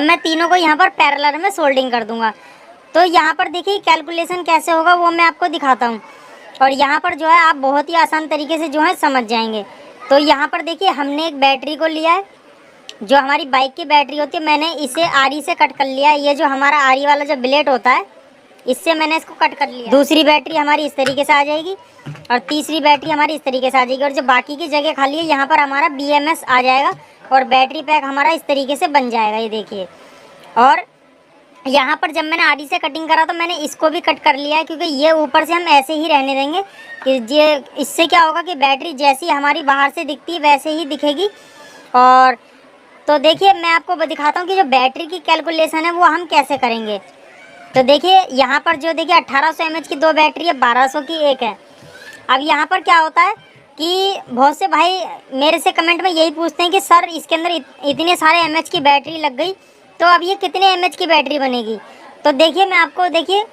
अब मैं तीनों को यहाँ पर पैरेलल में सोल्डिंग कर दूंगा। तो यहाँ पर देखिए कैलकुलेशन कैसे होगा वो मैं आपको दिखाता हूँ, और यहाँ पर जो है आप बहुत ही आसान तरीके से जो है समझ जाएंगे। तो यहाँ पर देखिए हमने एक बैटरी को लिया है, जो हमारी बाइक की बैटरी होती है, मैंने इसे आरी से कट कर लिया है। ये जो हमारा आरी वाला जो ब्लेड होता है, इससे मैंने इसको कट कर लिया। दूसरी बैटरी हमारी इस तरीके से आ जाएगी, और तीसरी बैटरी हमारी इस तरीके से आ जाएगी, और जो बाकी की जगह खाली है यहाँ पर हमारा BMS आ जाएगा, और बैटरी पैक हमारा इस तरीके से बन जाएगा। ये देखिए, और यहाँ पर जब मैंने आरी से कटिंग करा तो मैंने इसको भी कट कर लिया है, क्योंकि ये ऊपर से हम ऐसे ही रहने देंगे कि ये इससे क्या होगा कि बैटरी जैसी हमारी बाहर से दिखती है वैसे ही दिखेगी। और तो देखिए मैं आपको दिखाता हूँ कि जो बैटरी की कैलकुलेशन है वो हम कैसे करेंगे। तो देखिए यहाँ पर जो देखिए 1800 mAh की 2 बैटरी है, 1200 की एक है। अब यहाँ पर क्या होता है कि बहुत से भाई मेरे से कमेंट में यही पूछते हैं कि सर इसके अंदर इतने सारे mAh की बैटरी लग गई, तो अब ये कितने mAh की बैटरी बनेगी। तो देखिए मैं आपको देखिए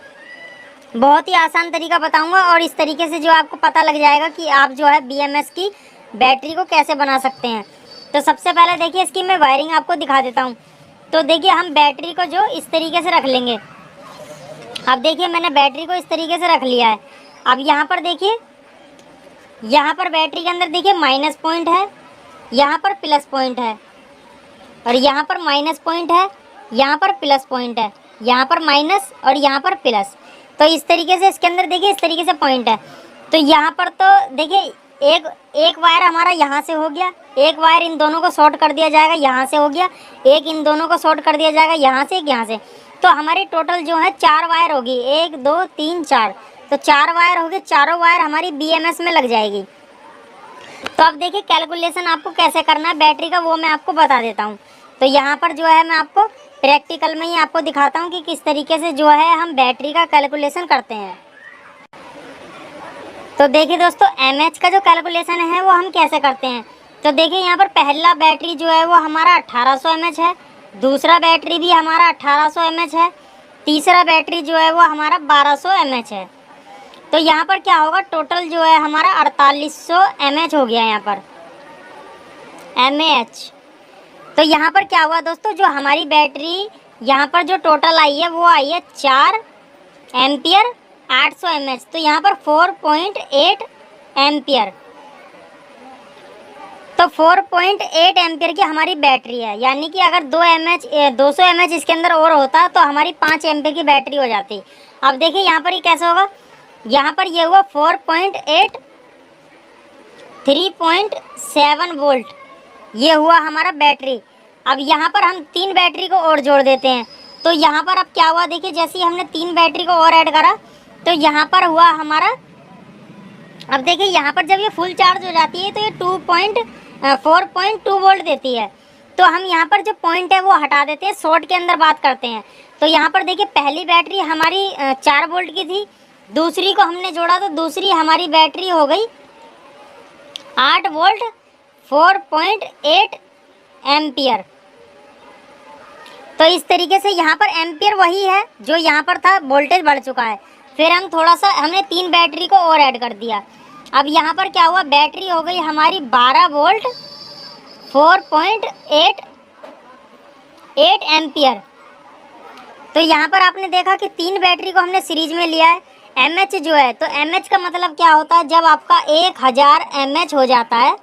बहुत ही आसान तरीका बताऊंगा, और इस तरीके से जो आपको पता लग जाएगा कि आप जो है BMS की बैटरी को कैसे बना सकते हैं। तो सबसे पहले देखिए इसकी मैं वायरिंग आपको दिखा देता हूँ। तो देखिए हम बैटरी को जो इस तरीके से रख लेंगे। अब देखिए मैंने बैटरी को इस तरीके से रख लिया है। अब यहाँ पर देखिए, यहाँ पर बैटरी के अंदर देखिए माइनस पॉइंट है, यहाँ पर प्लस पॉइंट है, और यहाँ पर माइनस पॉइंट है, यहाँ पर प्लस पॉइंट है, यहाँ पर माइनस और यहाँ पर प्लस। तो इस तरीके से इसके अंदर देखिए इस तरीके से पॉइंट है। तो यहाँ पर तो देखिए एक वायर हमारा यहाँ से हो गया, एक वायर इन दोनों को शॉर्ट कर दिया जाएगा, यहाँ से हो गया, एक इन दोनों को शॉर्ट कर दिया जाएगा यहाँ से, एक यहाँ से। तो हमारी टोटल जो है 4 वायर होगी, 1 2 3 4। तो 4 वायर होगी, चारों वायर हमारी BMS में लग जाएगी। तो अब देखिए कैलकुलेशन आपको कैसे करना है बैटरी का वो मैं आपको बता देता हूँ। तो यहाँ पर जो है मैं आपको प्रैक्टिकल में ही आपको दिखाता हूँ कि किस तरीके से जो है हम बैटरी का कैलकुलेशन करते हैं। तो देखिए दोस्तों mAh का जो कैलकुलेशन है वो हम कैसे करते हैं। तो देखिए यहाँ पर पहला बैटरी जो है वो हमारा 1800 mAh है, दूसरा बैटरी भी हमारा 1800 mAh है, तीसरा बैटरी जो है वो हमारा 1200 mAh है। तो यहाँ पर क्या होगा, टोटल जो है हमारा 4800 mAh हो गया यहाँ पर mAh। तो यहाँ पर क्या हुआ दोस्तों, जो हमारी बैटरी यहाँ पर जो टोटल आई है वो आई है 4 एम्पियर 800 mAh। तो यहाँ पर 4.8 एम्पियर। तो 4.8 एम्पियर की हमारी बैटरी है, यानी कि अगर 200 mAh इसके अंदर और होता तो हमारी 5 एम्पियर की बैटरी हो जाती। अब देखिए यहाँ पर ये कैसे होगा, यहाँ पर ये हुआ 4.8 3.7 वोल्ट, ये हुआ हमारा बैटरी। अब यहाँ पर हम 3 बैटरी को और जोड़ देते हैं। तो यहाँ पर अब क्या हुआ देखिए, जैसे ही हमने 3 बैटरी को और ऐड करा तो यहाँ पर हुआ हमारा, अब देखिए यहाँ पर जब ये फुल चार्ज हो जाती है तो ये 4.2 वोल्ट देती है। तो हम यहाँ पर जो पॉइंट है वो हटा देते हैं, शॉर्ट के अंदर बात करते हैं। तो यहाँ पर देखिए पहली बैटरी हमारी 4 वोल्ट की थी, दूसरी को हमने जोड़ा तो दूसरी हमारी बैटरी हो गई 8 वोल्ट 4.8 एम्पियर। तो इस तरीके से यहाँ पर एम्पियर वही है जो यहाँ पर था, वोल्टेज बढ़ चुका है। फिर हम थोड़ा सा हमने 3 बैटरी को और ऐड कर दिया। अब यहाँ पर क्या हुआ, बैटरी हो गई हमारी 12 वोल्ट 4.8 एम्पियर। तो यहाँ पर आपने देखा कि 3 बैटरी को हमने सीरीज में लिया है। mAh जो है, तो mAh का मतलब क्या होता है, जब आपका 1000 mAh हो जाता है,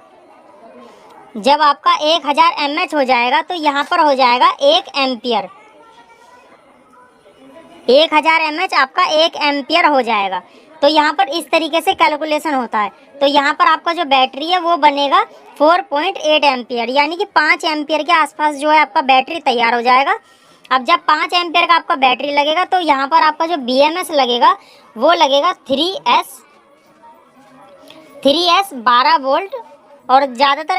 जब आपका 1000 mAh हो जाएगा तो यहाँ पर हो जाएगा 1 एम्पियर। 1000 mAh आपका 1 एम्पियर हो जाएगा। तो यहाँ पर इस तरीके से कैलकुलेशन होता है। तो यहाँ पर आपका जो बैटरी है वो बनेगा 4.8 एम्पियर, यानी कि 5 एम्पियर के आसपास जो है आपका बैटरी तैयार हो जाएगा। अब जब 5 एम्पियर का आपका बैटरी लगेगा तो यहाँ पर आपका जो BMS लगेगा वो लगेगा 3S 12 वोल्ट। और ज़्यादातर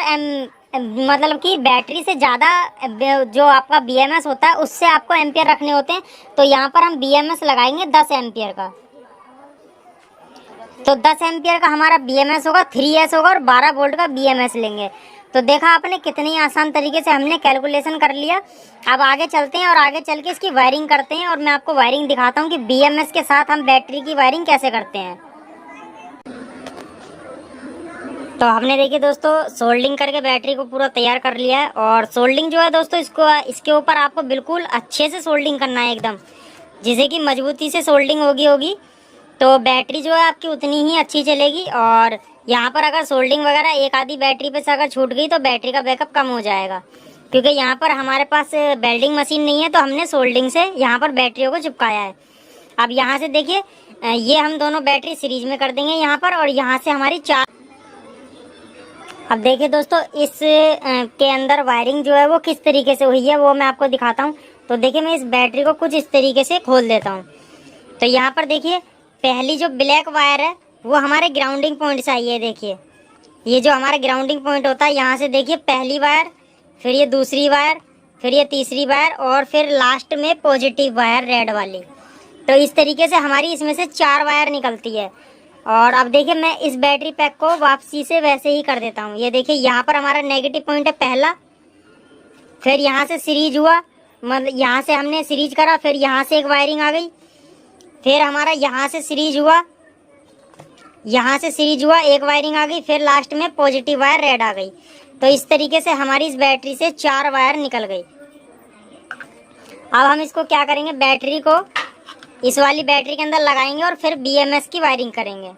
मतलब कि बैटरी से ज़्यादा जो आपका BMS होता है उससे आपको एम्पियर रखने होते हैं। तो यहाँ पर हम BMS लगाएंगे 10 एम्पियर का। तो 10 एम्पियर का हमारा BMS होगा, 3S होगा, और 12 वोल्ट का BMS लेंगे। तो देखा आपने कितनी आसान तरीके से हमने कैलकुलेशन कर लिया। अब आगे चलते हैं और आगे चल के इसकी वायरिंग करते हैं, और मैं आपको वायरिंग दिखाता हूँ कि BMS के साथ हम बैटरी की वायरिंग कैसे करते हैं। तो हमने देखिए दोस्तों सोल्डिंग करके बैटरी को पूरा तैयार कर लिया है। और सोल्डिंग जो है दोस्तों इसके ऊपर आपको बिल्कुल अच्छे से सोल्डिंग करना है एकदम, जिससे कि मजबूती से सोल्डिंग होगी तो बैटरी जो है आपकी उतनी ही अच्छी चलेगी। और यहाँ पर अगर सोल्डिंग वगैरह एक आधी बैटरी पे से अगर छूट गई तो बैटरी का बैकअप कम हो जाएगा, क्योंकि यहाँ पर हमारे पास वेल्डिंग मशीन नहीं है, तो हमने सोल्डिंग से यहाँ पर बैटरियों को चिपकाया है। अब यहाँ से देखिए ये हम दोनों बैटरी सीरीज में कर देंगे यहाँ पर, और यहाँ से हमारी 4। अब देखिए दोस्तों इस के अंदर वायरिंग जो है वो किस तरीके से हुई है वो मैं आपको दिखाता हूँ। तो देखिए मैं इस बैटरी को कुछ इस तरीके से खोल देता हूँ। तो यहाँ पर देखिए पहली जो ब्लैक वायर है वो हमारे ग्राउंडिंग पॉइंट से आई है। देखिए ये जो हमारा ग्राउंडिंग पॉइंट होता है, यहाँ से देखिए पहली वायर, फिर ये दूसरी वायर, फिर ये तीसरी वायर, और फिर लास्ट में पॉजिटिव वायर रेड वाली। तो इस तरीके से हमारी इसमें से 4 वायर निकलती है। और अब देखिए मैं इस बैटरी पैक को वापसी से वैसे ही कर देता हूँ। ये देखिए यहाँ पर हमारा नेगेटिव पॉइंट है पहला, फिर यहाँ से सीरीज हुआ, मतलब यहाँ से हमने सीरीज करा, फिर यहाँ से एक वायरिंग आ गई, फिर हमारा यहाँ से सीरीज हुआ, यहाँ से सीरीज हुआ, एक वायरिंग आ गई, फिर लास्ट में पॉजिटिव वायर रेड आ गई। तो इस तरीके से हमारी इस बैटरी से 4 वायर निकल गई। अब हम इसको क्या करेंगे, बैटरी को इस वाली बैटरी के अंदर लगाएंगे और फिर BMS की वायरिंग करेंगे।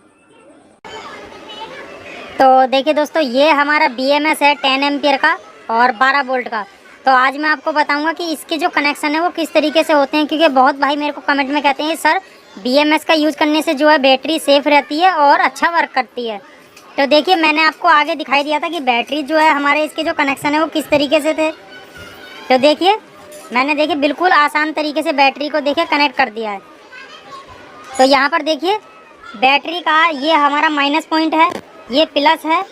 तो देखिए दोस्तों ये हमारा BMS है 10 एम्पियर का और 12 वोल्ट का। तो आज मैं आपको बताऊंगा कि इसके जो कनेक्शन है वो किस तरीके से होते हैं, क्योंकि बहुत भाई मेरे को कमेंट में कहते हैं सर BMS का यूज़ करने से जो है बैटरी सेफ़ रहती है और अच्छा वर्क करती है। तो देखिए मैंने आपको आगे दिखाई दिया था कि बैटरी जो है हमारे इसके जो कनेक्शन है वो किस तरीके से थे। तो देखिए मैंने देखिए बिल्कुल आसान तरीके से बैटरी को देखिए कनेक्ट कर दिया है। तो यहाँ पर देखिए बैटरी का ये हमारा माइनस पॉइंट है, ये प्लस है,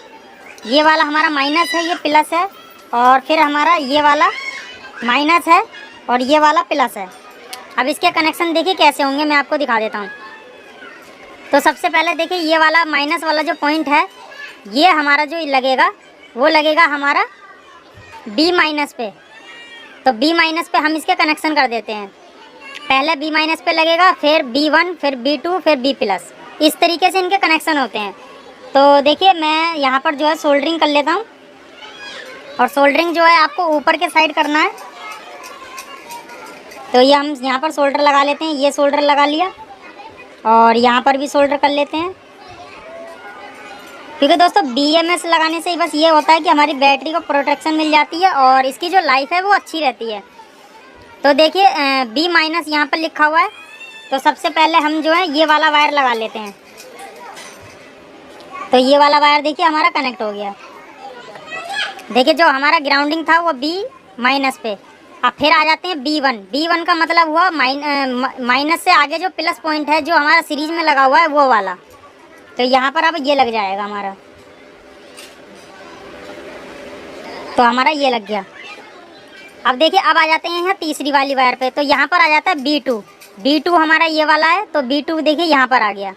ये वाला हमारा माइनस है, ये प्लस है, और फिर हमारा ये वाला माइनस है और ये वाला प्लस है। अब इसके कनेक्शन देखिए कैसे होंगे, मैं आपको दिखा देता हूँ। तो सबसे पहले देखिए ये वाला माइनस वाला जो पॉइंट है ये हमारा जो लगेगा वो लगेगा हमारा B माइनस पे। तो B माइनस पे हम इसके कनेक्शन कर देते हैं। पहले B माइनस पे लगेगा, फिर B1, फिर B2, फिर B प्लस। इस तरीके से इनके कनेक्शन होते हैं। तो देखिए मैं यहाँ पर जो है सोल्डरिंग कर लेता हूँ, और सोल्डरिंग जो है आपको ऊपर के साइड करना है। तो ये हम यहाँ पर सोल्डर लगा लेते हैं, ये सोल्डर लगा लिया, और यहाँ पर भी सोल्डर कर लेते हैं, क्योंकि दोस्तों BMS लगाने से ही बस ये होता है कि हमारी बैटरी को प्रोटेक्शन मिल जाती है और इसकी जो लाइफ है वो अच्छी रहती है। तो देखिए B माइनस यहाँ पर लिखा हुआ है। तो सबसे पहले हम जो है ये वाला वायर लगा लेते हैं। तो ये वाला वायर देखिए हमारा कनेक्ट हो गया। देखिए जो हमारा ग्राउंडिंग था वो B माइनस पे। अब फिर आ जाते हैं B1। B1 का मतलब हुआ माइनस से आगे जो प्लस पॉइंट है जो हमारा सीरीज में लगा हुआ है वो वाला। तो यहाँ पर अब ये लग जाएगा हमारा। तो हमारा ये लग गया। अब देखिए अब आ जाते हैं यहाँ तीसरी वाली वायर पे। तो यहाँ पर आ जाता है B2। B2 हमारा ये वाला है, तो B2 देखिए यहाँ पर आ गया।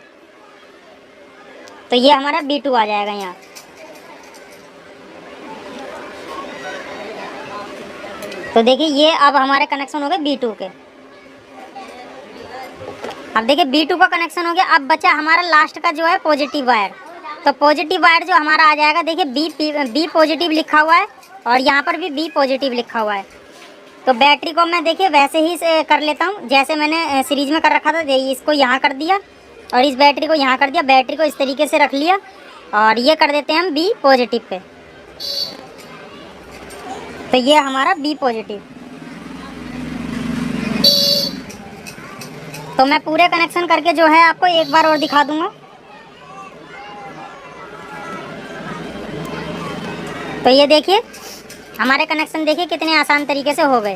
तो ये हमारा B2 आ जाएगा यहाँ। तो देखिए ये अब हमारे कनेक्शन हो गए B2 के। अब देखिए B2 का कनेक्शन हो गया। अब बचा हमारा लास्ट का जो है पॉजिटिव वायर। तो पॉजिटिव वायर जो हमारा आ जाएगा, देखिए B पॉजिटिव लिखा हुआ है और यहाँ पर भी B पॉजिटिव लिखा हुआ है। तो बैटरी को मैं देखिए वैसे ही से कर लेता हूँ जैसे मैंने सीरीज में कर रखा था। इसको यहाँ कर दिया और इस बैटरी को यहाँ कर दिया। बैटरी को इस तरीके से रख लिया और ये कर देते हैं हम B पॉजिटिव पे। तो ये हमारा B पॉजिटिव। तो मैं पूरे कनेक्शन करके जो है आपको एक बार और दिखा दूंगा। तो ये देखिए हमारे कनेक्शन देखिए कितने आसान तरीके से हो गए।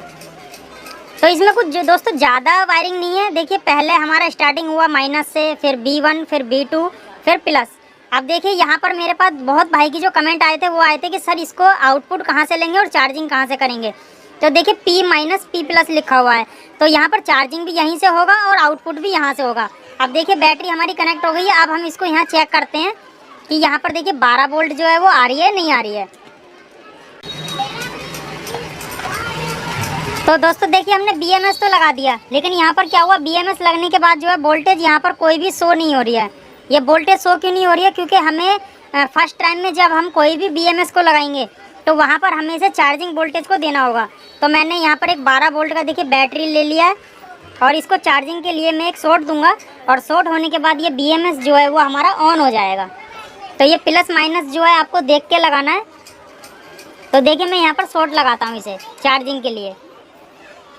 तो इसमें कुछ जो दोस्तों ज़्यादा वायरिंग नहीं है। देखिए पहले हमारा स्टार्टिंग हुआ माइनस से, फिर B1, फिर B2, फिर प्लस। अब देखिए यहाँ पर मेरे पास बहुत भाई की जो कमेंट आए थे वो आए थे कि सर इसको आउटपुट कहाँ से लेंगे और चार्जिंग कहाँ से करेंगे। तो देखिए P माइनस P प्लस लिखा हुआ है। तो यहाँ पर चार्जिंग भी यहीं से होगा और आउटपुट भी यहाँ से होगा। अब देखिए बैटरी हमारी कनेक्ट हो गई है। अब हम इसको यहाँ चेक करते हैं कि यहाँ पर देखिए 12 वोल्ट जो है वो आ रही है नहीं आ रही है। तो दोस्तों देखिए हमने BMS तो लगा दिया, लेकिन यहाँ पर क्या हुआ, BMS लगने के बाद जो है वोल्टेज यहाँ पर कोई भी शो नहीं हो रही है। ये वोल्टेज शो क्यों नहीं हो रही है, क्योंकि हमें फर्स्ट टाइम में जब हम कोई भी BMS को लगाएंगे तो वहाँ पर हमें इसे चार्जिंग वोल्टेज को देना होगा। तो मैंने यहाँ पर एक 12 वोल्ट का देखिए बैटरी ले लिया है और इसको चार्जिंग के लिए मैं एक शॉर्ट दूंगा और शॉर्ट होने के बाद ये BMS जो है वो हमारा ऑन हो जाएगा। तो ये प्लस माइनस जो है आपको देख के लगाना है। तो देखिए मैं यहाँ पर शॉर्ट लगाता हूँ इसे चार्जिंग के लिए।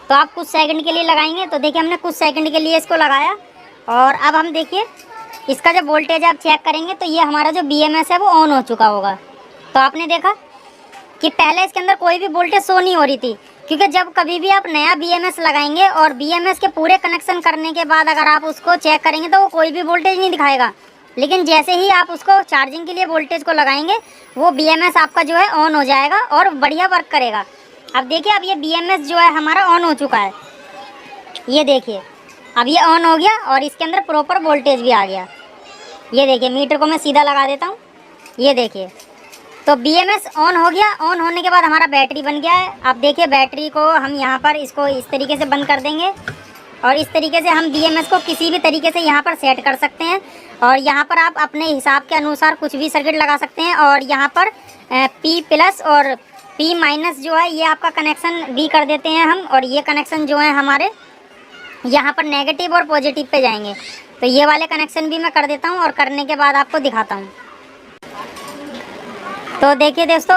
तो आप कुछ सेकंड के लिए लगाएंगे। तो देखिए हमने कुछ सेकंड के लिए इसको लगाया और अब हम देखिए इसका जब वोल्टेज आप चेक करेंगे तो ये हमारा जो BMS है वो ऑन हो चुका होगा। तो आपने देखा कि पहले इसके अंदर कोई भी वोल्टेज शो नहीं हो रही थी, क्योंकि जब कभी भी आप नया BMS लगाएंगे और BMS के पूरे कनेक्शन करने के बाद अगर आप उसको चेक करेंगे तो वो कोई भी वोल्टेज नहीं दिखाएगा। लेकिन जैसे ही आप उसको चार्जिंग के लिए वोल्टेज को लगाएंगे वो BMS आपका जो है ऑन हो जाएगा और बढ़िया वर्क करेगा। अब देखिए अब ये BMS जो है हमारा ऑन हो चुका है। ये देखिए अब ये ऑन हो गया और इसके अंदर प्रॉपर वोल्टेज भी आ गया। ये देखिए मीटर को मैं सीधा लगा देता हूँ। ये देखिए तो BMS ऑन हो गया। ऑन होने के बाद हमारा बैटरी बन गया है। अब देखिए बैटरी को हम यहाँ पर इसको इस तरीके से बंद कर देंगे और इस तरीके से हम BMS को किसी भी तरीके से यहाँ पर सेट कर सकते हैं और यहाँ पर आप अपने हिसाब के अनुसार कुछ भी सर्किट लगा सकते हैं। और यहाँ पर P+ और P- जो है ये आपका कनेक्शन भी कर देते हैं हम, और ये कनेक्शन जो है हमारे यहाँ पर नेगेटिव और पॉजिटिव पे जाएंगे। तो ये वाले कनेक्शन भी मैं कर देता हूँ और करने के बाद आपको दिखाता हूँ। तो देखिए दोस्तों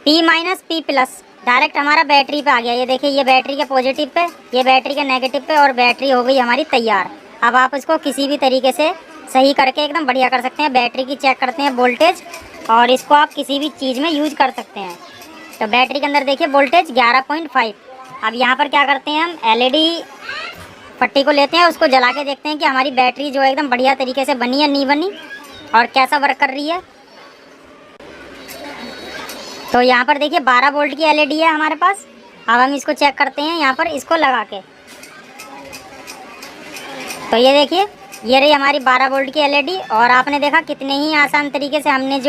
P- P+ डायरेक्ट हमारा बैटरी पे आ गया। ये देखिए ये बैटरी के पॉजिटिव पे, ये बैटरी के नेगेटिव पे, और बैटरी हो गई हमारी तैयार। अब आप इसको किसी भी तरीके से सही करके एकदम बढ़िया कर सकते हैं। बैटरी की चेक करते हैं वोल्टेज और इसको आप किसी भी चीज़ में यूज कर सकते हैं। तो बैटरी के अंदर देखिए वोल्टेज 11.5। अब यहाँ पर क्या करते हैं हम LED पट्टी को लेते हैं, उसको जला के देखते हैं कि हमारी बैटरी जो है एकदम बढ़िया तरीके से बनी या नहीं बनी और कैसा वर्क कर रही है। तो यहाँ पर देखिए 12 वोल्ट की LED है हमारे पास। अब हम इसको चेक करते हैं यहाँ पर इसको लगा के। तो ये देखिए ये रही हमारी 12 वोल्ट की LED और आपने देखा कितने ही आसान तरीके से हमने जो है